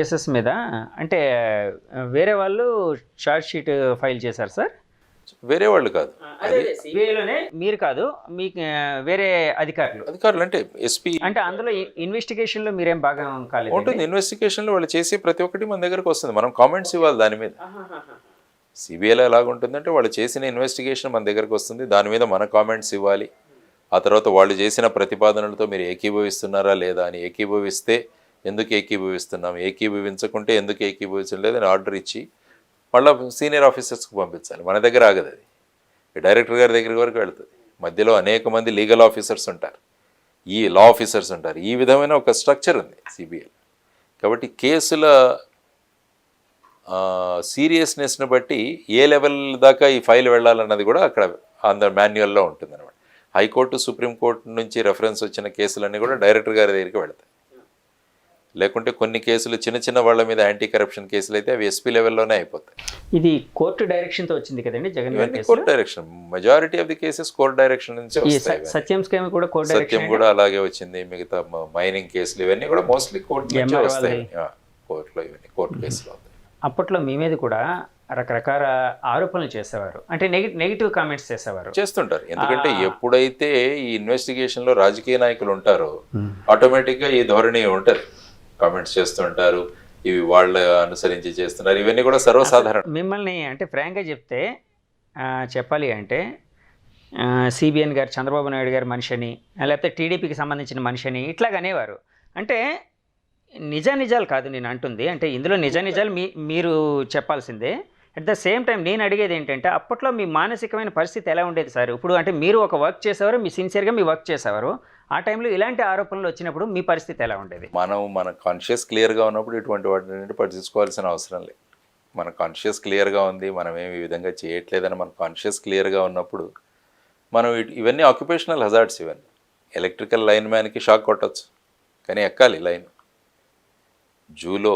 Cases మీద అంటే వేరే వాళ్ళు ఛార్జ్ షీట్ ఫైల్ చేశారు సార్. వేరే వాళ్ళు కాదు, సిబిఐలోనే మీరు కాదు, మీకు వేరే అధికారులు అంటే ఎస్పీ. అంటే అందులో ఇన్వెస్టిగేషన్ లో మీరేం భాగం కాలేదు? ఉంటుంది, ఇన్వెస్టిగేషన్ లో వాళ్ళు చేసే ప్రతి ఒక్కటి మన దగ్గరకు వస్తుంది, మనం కామెంట్స్ ఇవ్వాలి దాని మీద. సిబిఐలో ఎలాగుంటుందంటే వాళ్ళు చేసిన ఇన్వెస్టిగేషన్ మన దగ్గరకు వస్తుంది, దాని మీద మన కామెంట్స్ ఇవ్వాలి. ఆ తర్వాత వాళ్ళు చేసిన ప్రతిపాదనలతో మీరు ఏకీభవిస్తున్నారా లేదా అని, ఏకీభవిస్తే ఎందుకు ఏకీభవిస్తున్నాం, ఏకీభవించకుంటే ఎందుకు ఏకీభవించలేదు అని ఆర్డర్ ఇచ్చి మళ్ళీ సీనియర్ ఆఫీసర్స్కి పంపించాలి. మన దగ్గర ఆగదు అది, డైరెక్టర్ గారి దగ్గర వరకు వెళుతుంది. మధ్యలో అనేక మంది లీగల్ ఆఫీసర్స్ ఉంటారు, ఈ లా ఆఫీసర్స్ ఉంటారు, ఈ విధమైన ఒక స్ట్రక్చర్ ఉంది సిబిఐ. కాబట్టి కేసుల సీరియస్నెస్ని బట్టి ఏ లెవెల్ దాకా ఈ ఫైల్ వెళ్ళాలన్నది కూడా అక్కడ అందరి మాన్యువల్లో ఉంటుంది అనమాట. హైకోర్టు, సుప్రీంకోర్టు నుంచి రెఫరెన్స్ వచ్చిన కేసులన్నీ కూడా డైరెక్టర్ గారి దగ్గరికి వెళ్తాయి. లేకుంటే కొన్ని కేసులు చిన్న చిన్న వాళ్ళ మీద యాంటీ కరప్షన్ కేసులు అయితే అవి ఎస్పీ లెవెల్లోనే అయిపోతాయి. ఇది కోర్టు డైరెక్షన్తో వచ్చింది కదండి జగన్ గారి? Court direction, majority of the cases court direction నుంచి వస్తాయి. సత్యం స్కామ్ కూడా కోర్టు డైరెక్షన్, సత్యం కూడా అలాగే వచ్చింది. మిగతా మైనింగ్ కేసులు ఇవన్నీ కూడా మోస్ట్లీ కోర్టు నుంచి వస్తాయి. కోర్టులో ఇవన్నీ కోర్టు కేసులు. అప్పట్లో మీ మీద కూడా రకరకాల ఆరోపణలు చేసేవారు, అంటే నెగిటివ్ కామెంట్స్ చేస్తుంటారు. ఎందుకంటే ఎప్పుడైతే ఈ ఇన్వెస్టిగేషన్లో రాజకీయ నాయకులు ఉంటారో ఆటోమేటిక్గా ఈ ధోరణి ఉంటుంది, కామెంట్స్ చేస్తుంటారు, ఇవి వాళ్ళ అనుసరించి చేస్తున్నారు, ఇవన్నీ కూడా సర్వసాధారణం. మిమ్మల్ని అంటే ఫ్రాంక్గా చెప్తే చెప్పాలి అంటే సిబిఎన్ గారు చంద్రబాబు నాయుడు గారి మనిషి అని, లేకపోతే టీడీపీకి సంబంధించిన మనిషి అని ఇట్లాగ అనేవారు. అంటే నిజాలు కాదు నేను అంటుంది, అంటే ఇందులో నిజాలు మీరు చెప్పాల్సిందే. అట్ ద సేమ్ టైం నేను అడిగేది ఏంటంటే అప్పట్లో మీ మానసికమైన పరిస్థితి ఎలా ఉండేది సార్? ఇప్పుడు అంటే మీరు ఒక వర్క్ చేసేవారు, మీ సిన్సియర్గా మీ వర్క్ చేసేవారు, ఆ టైంలో ఇలాంటి ఆరోపణలు వచ్చినప్పుడు మీ పరిస్థితి ఎలా ఉండేది? మన కాన్షియస్ క్లియర్గా ఉన్నప్పుడు ఇటువంటి వాటిని పట్టించుకోవాల్సిన అవసరం లేదు. మన కాన్షియస్ క్లియర్గా ఉంది, మనం ఏమి ఈ విధంగా చేయట్లేదని మన కాన్షియస్ క్లియర్గా ఉన్నప్పుడు మనం ఇవన్నీ ఆక్యుపేషనల్ హజార్డ్స్. ఇవన్నీ ఎలక్ట్రికల్ లైన్ మ్యాన్కి షాక్ కొట్టచ్చు, కానీ ఎక్కాలి లైన్. జూలో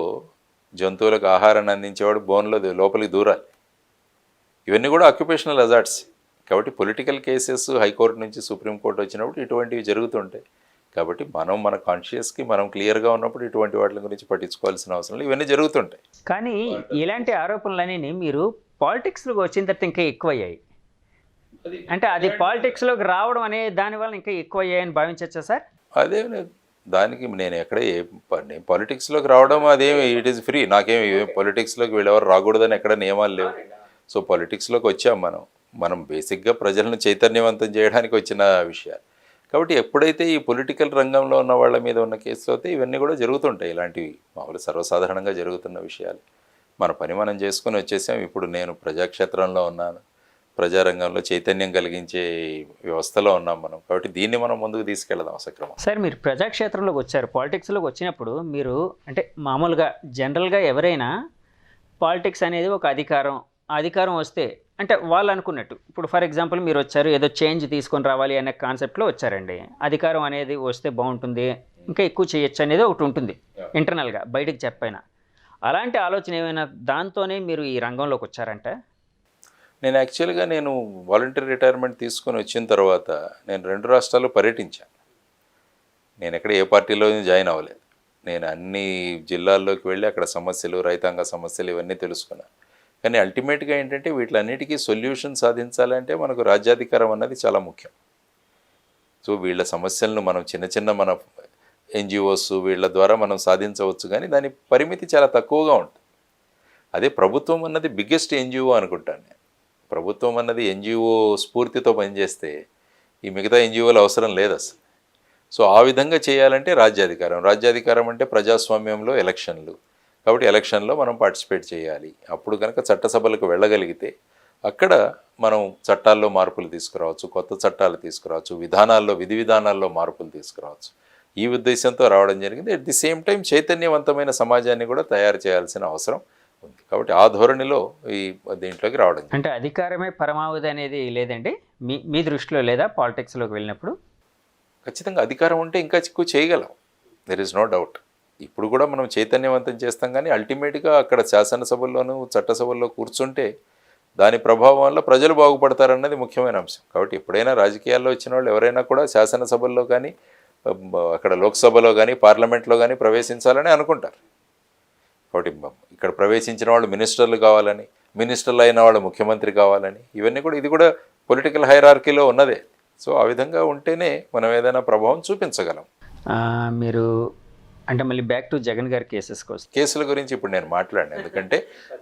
జంతువులకు ఆహారాన్ని అందించేవాడు బోన్లో లోపలికి దూరాలి. ఇవన్నీ కూడా ఆక్యుపేషనల్ హజార్డ్స్. కాబట్టి పొలిటికల్ కేసెస్ హైకోర్టు నుంచి సుప్రీంకోర్టు వచ్చినప్పుడు ఇటువంటివి జరుగుతుంటాయి. కాబట్టి మన కాన్షియస్కి మనం క్లియర్గా ఉన్నప్పుడు ఇటువంటి వాటి గురించి పట్టించుకోవాల్సిన అవసరం లేదు, ఇవన్నీ జరుగుతుంటాయి. కానీ ఇలాంటి ఆరోపణలన్నీ మీరు పాలిటిక్స్లోకి వచ్చిన తర్వాత ఇంకా ఎక్కువయ్యాయి. అంటే అది పాలిటిక్స్లోకి రావడం అనే దానివల్ల ఇంకా ఎక్కువయ్యాయని భావించవచ్చా సార్? అదే దానికి నేను ఎక్కడే పాలిటిక్స్లోకి రావడం అదేమి ఇట్ ఈస్ ఫ్రీ. నాకేమి పాలిటిక్స్లోకి వీళ్ళెవరు రాకూడదని ఎక్కడ నియమాలు లేవు. సో పాలిటిక్స్లోకి వచ్చాం మనం బేసిక్గా ప్రజలను చైతన్యవంతం చేయడానికి వచ్చిన విషయాలు. కాబట్టి ఎప్పుడైతే ఈ పొలిటికల్ రంగంలో ఉన్న వాళ్ళ మీద ఉన్న కేసులు అయితే ఇవన్నీ కూడా జరుగుతుంటాయి. ఇలాంటివి మామూలు సర్వసాధారణంగా జరుగుతున్న విషయాలు. మన పని మనం చేసుకొని వచ్చేసాం. ఇప్పుడు నేను ప్రజాక్షేత్రంలో ఉన్నాను, ప్రజారంగంలో చైతన్యం కలిగించే వ్యవస్థలో ఉన్నాం మనం. కాబట్టి దీన్ని మనం ముందుకు తీసుకెళ్దాం సక్రమం. సార్ మీరు ప్రజాక్షేత్రంలోకి వచ్చారు, పాలిటిక్స్లోకి వచ్చినప్పుడు మీరు అంటే మామూలుగా జనరల్గా ఎవరైనా పాలిటిక్స్ అనేది ఒక అధికారం వస్తే అంటే వాళ్ళు అనుకున్నట్టు, ఇప్పుడు ఫర్ ఎగ్జాంపుల్ మీరు వచ్చారు, ఏదో చేంజ్ తీసుకొని రావాలి అనే కాన్సెప్ట్లో వచ్చారండి. అధికారం అనేది వస్తే బాగుంటుంది, ఇంకా ఎక్కువ చేయొచ్చు అనేది ఒకటి ఉంటుంది ఇంటర్నల్గా, బయటకు చెప్పైనా. అలాంటి ఆలోచన ఏమైనా దాంతోనే మీరు ఈ రంగంలోకి వచ్చారంటే? నేను యాక్చువల్గా వాలంటీర్ రిటైర్మెంట్ తీసుకొని వచ్చిన తర్వాత నేను 2 రాష్ట్రాల్లో పర్యటించాను. నేను ఎక్కడ ఏ పార్టీలో జాయిన్ అవ్వలేదు. నేను అన్ని జిల్లాల్లోకి వెళ్ళి అక్కడ సమస్యలు, రైతాంగ సమస్యలు ఇవన్నీ తెలుసుకున్నాను. కానీ అల్టిమేట్గా ఏంటంటే వీటిలన్నిటికీ సొల్యూషన్ సాధించాలంటే మనకు రాజ్యాధికారం అన్నది చాలా ముఖ్యం. సో వీళ్ళ సమస్యలను మనం చిన్న మన ఎన్జిఓస్ వీళ్ళ ద్వారా మనం సాధించవచ్చు, కానీ దాని పరిమితి చాలా తక్కువగా ఉంటుంది. అదే ప్రభుత్వం అన్నది బిగ్గెస్ట్ ఎన్జిఓ అనుకుంటాను నేను. ప్రభుత్వం అన్నది ఎన్జిఓ స్ఫూర్తితో పనిచేస్తే ఈ మిగతా ఎన్జిఓలు అవసరం లేదు అసలు. సో ఆ విధంగా చేయాలంటే రాజ్యాధికారం అంటే ప్రజాస్వామ్యంలో ఎలక్షన్లు. కాబట్టి ఎలక్షన్లో మనం పార్టిసిపేట్ చేయాలి. అప్పుడు కనుక చట్టసభలకు వెళ్ళగలిగితే అక్కడ మనం చట్టాల్లో మార్పులు తీసుకురావచ్చు, కొత్త చట్టాలు తీసుకురావచ్చు, విధి విధానాల్లో మార్పులు తీసుకురావచ్చు. ఈ ఉద్దేశంతో రావడం జరిగింది. అట్ ది సేమ్ టైం చైతన్యవంతమైన సమాజాన్ని కూడా తయారు చేయాల్సిన అవసరం ఉంది. కాబట్టి ఆ ధోరణిలో దీంట్లోకి రావడం. అంటే అధికారమే పరమావధి అనేది లేదండి మీ దృష్టిలో, లేదా పాలిటిక్స్లోకి వెళ్ళినప్పుడు? ఖచ్చితంగా అధికారం ఉంటే ఇంకా ఎక్కువ చేయగలం, దెర్ ఇస్ నో డౌట్. ఇప్పుడు కూడా మనం చైతన్యవంతం చేస్తాం, కానీ అల్టిమేట్గా అక్కడ శాసనసభల్లోనూ చట్టసభల్లో కూర్చుంటే దాని ప్రభావం వల్ల ప్రజలు బాగుపడతారన్నది ముఖ్యమైన అంశం. కాబట్టి ఎప్పుడైనా రాజకీయాల్లో వచ్చిన వాళ్ళు ఎవరైనా కూడా శాసనసభల్లో కానీ అక్కడ లోక్సభలో కానీ పార్లమెంట్లో కానీ ప్రవేశించాలని అనుకుంటారు. కాబట్టి ఇక్కడ ప్రవేశించిన వాళ్ళు మినిస్టర్లు కావాలని, మినిస్టర్లు అయిన వాళ్ళు ముఖ్యమంత్రి కావాలని, ఇవన్నీ కూడా ఇది కూడా పొలిటికల్ హైరార్కీలో ఉన్నదే. సో ఆ విధంగా ఉంటేనే మనం ఏదైనా ప్రభావం చూపించగలం. మీరు అంటే మళ్ళీ బ్యాక్ టు జగన్ గారి కేసెస్కి వస్తే కేసుల గురించి ఇప్పుడు నేను మాట్లాడిన, ఎందుకంటే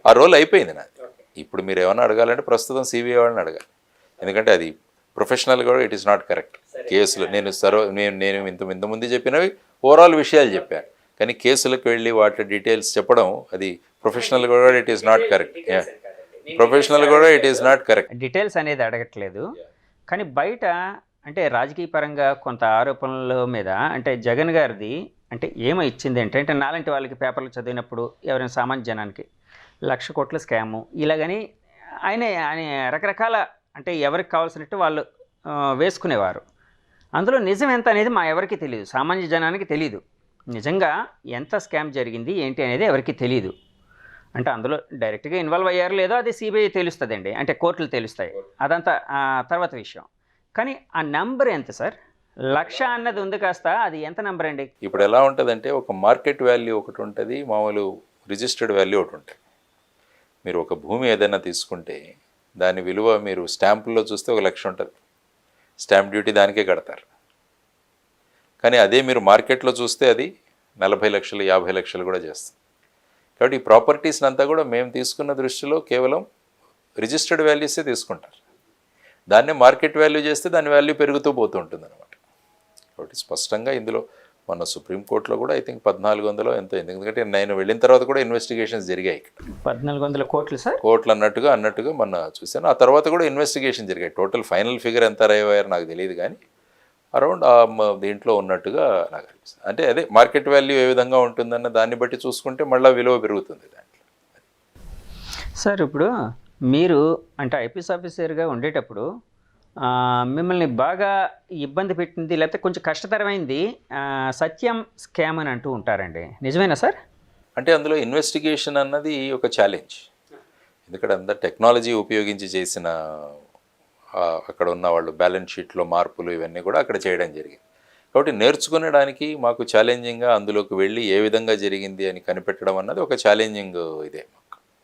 ఆ రోల్ అయిపోయింది నాది. ఇప్పుడు మీరు ఏమైనా అడగాలంటే ప్రస్తుతం సిబిఐ వాళ్ళని అడగాలి, ఎందుకంటే అది ప్రొఫెషనల్ కూడా ఇట్ ఈస్ నాట్ కరెక్ట్. కేసులు నేను ఇంతకుముందు చెప్పినవి ఓవరాల్ విషయాలు చెప్పాను, కానీ కేసులకు వెళ్ళి వాటి డీటెయిల్స్ చెప్పడం అది ప్రొఫెషనల్ కూడా it is not correct. Professional కూడా it is not correct. Details అనేది అడగట్లేదు, కానీ బయట అంటే రాజకీయ పరంగా కొంత ఆరోపణల మీద అంటే జగన్ గారిది అంటే ఏమో ఇచ్చింది ఏంటంటే నాలాంటి వాళ్ళకి పేపర్లు చదివినప్పుడు ఎవరైనా సామాన్య జనానికి 1,00,000 కోట్ల స్కాము ఇలాగని ఆయన రకరకాల అంటే ఎవరికి కావాల్సినట్టు వాళ్ళు వేసుకునేవారు. అందులో నిజం ఎంత అనేది మా ఎవరికి తెలియదు, సామాన్య జనానికి తెలియదు. నిజంగా ఎంత స్కామ్ జరిగింది ఏంటి అనేది ఎవరికి తెలియదు. అంటే అందులో డైరెక్ట్గా ఇన్వాల్వ్ అయ్యారు లేదో అది సిబిఐ తెలుస్తుందండి, అంటే కోర్టులు తెలుస్తాయి, అదంతా తర్వాత విషయం. కానీ ఆ నెంబర్ ఎంత సార్? 1,00,000 అన్నది ఉంది కాస్త అది ఎంత నెంబర్ అండి? ఇప్పుడు ఎలా ఉంటుందంటే ఒక మార్కెట్ వాల్యూ ఒకటి ఉంటుంది, మామూలు రిజిస్టర్డ్ వాల్యూ ఒకటి ఉంటుంది. మీరు ఒక భూమి ఏదైనా తీసుకుంటే దాని విలువ మీరు స్టాంపుల్లో చూస్తే 1,00,000 ఉంటుంది, స్టాంప్ డ్యూటీ దానికే కడతారు. కానీ అదే మీరు మార్కెట్లో చూస్తే అది 40 లక్షలు 50 లక్షలు కూడా చేస్తుంది. కాబట్టి ఈ ప్రాపర్టీస్ని అంతా కూడా మేము తీసుకున్న దృష్టిలో కేవలం రిజిస్టర్డ్ వాల్యూసే తీసుకుంటారు. దాన్నే మార్కెట్ వాల్యూ చేస్తే దాని వాల్యూ పెరుగుతూ పోతూ ఉంటుంది అనమాట. కాబట్టి స్పష్టంగా ఇందులో మన సుప్రీంకోర్టులో కూడా ఐ థింక్ 1,400 ఎంతో, ఎందుకంటే నేను వెళ్ళిన తర్వాత కూడా ఇన్వెస్టిగేషన్స్ జరిగాయి. ఇక్కడ 1,400 కోట్లు సార్, కోట్లు అన్నట్టుగా మొన్న చూశాను. ఆ తర్వాత కూడా ఇన్వెస్టిగేషన్ జరిగాయి. టోటల్ ఫైనల్ ఫిగర్ ఎంత అయ్యారో నాకు తెలియదు, కానీ అరౌండ్ దీంట్లో ఉన్నట్టుగా నాకు అనిపిస్తుంది. అంటే అదే మార్కెట్ వాల్యూ ఏ విధంగా ఉంటుందన్న దాన్ని బట్టి చూసుకుంటే మళ్ళీ విలువ పెరుగుతుంది దాంట్లో. సార్ ఇప్పుడు మీరు అంటే ఐపీఎస్ ఆఫీసర్గా ఉండేటప్పుడు మిమ్మల్ని బాగా ఇబ్బంది పెట్టింది లేకపోతే కొంచెం కష్టతరమైంది సత్యం స్కామ్ అని అంటూ ఉంటారండి, నిజమేనా సార్? అంటే అందులో ఇన్వెస్టిగేషన్ అన్నది ఒక ఛాలెంజ్, ఎందుకంటే అంత టెక్నాలజీ ఉపయోగించి చేసిన అక్కడ ఉన్న వాళ్ళు బ్యాలెన్స్ షీట్లో మార్పులు ఇవన్నీ కూడా అక్కడ చేయడం జరిగింది. కాబట్టి నేర్చుకునడానికి మాకు ఛాలెంజింగ్గా అందులోకి వెళ్ళి ఏ విధంగా జరిగింది అని కనిపెట్టడం అన్నది ఒక ఛాలెంజింగ్ ఇదే.